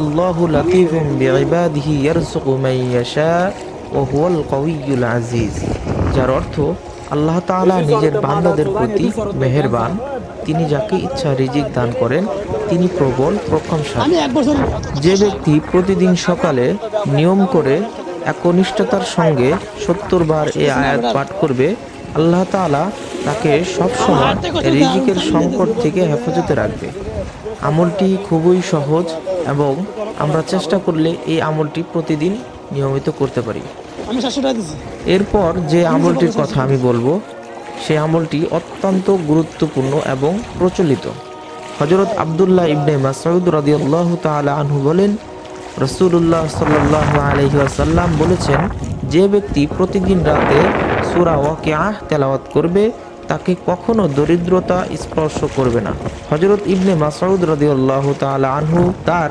আল্লাহু লাতীফুম বিইবাদিহি ইয়ারযুকু মান ইয়াশা ওয়া হুয়াল কাউইয়্যুল আজিজ, যার অর্থ আল্লাহ তাআলা নিজের বান্দাদের প্রতি মেহেরবান, তিনি যাকে ইচ্ছা রিজিক দান করেন, তিনি প্রবল প্রশংসাশীল। যে ব্যক্তি প্রতিদিন সকালে নিয়ম করে একনিষ্ঠতার সঙ্গে ৭০ বার এই আয়াত পাঠ করবে, আল্লাহ তাআলা তাকে সবসময় রিজিকের সংকট থেকে হেফাজতে রাখবে। আমলটি খুবই সহজ এবং আমরা চেষ্টা করলে এই আমলটি প্রতিদিন নিয়মিত করতে পারি। এরপর যে আমলটির কথা আমি বলবো, সেই আমলটি অত্যন্ত গুরুত্বপূর্ণ এবং প্রচলিত। হযরত আব্দুল্লাহ ইবনে মাসউদ রাদিয়াল্লাহু তাআলা আনহু বলেন, রাসূলুল্লাহ সাল্লাল্লাহু আলাইহি ওয়াসাল্লাম বলেছেন, যে ব্যক্তি প্রতিদিন রাতে সূরা ওয়াকিআহ তেলাওয়াত করবে, তাকে কখনো দরিদ্রতা স্পর্শ করবে না। হযরত ইবনে মাসউদ রাদিয়াল্লাহু তাআলা আনহু তার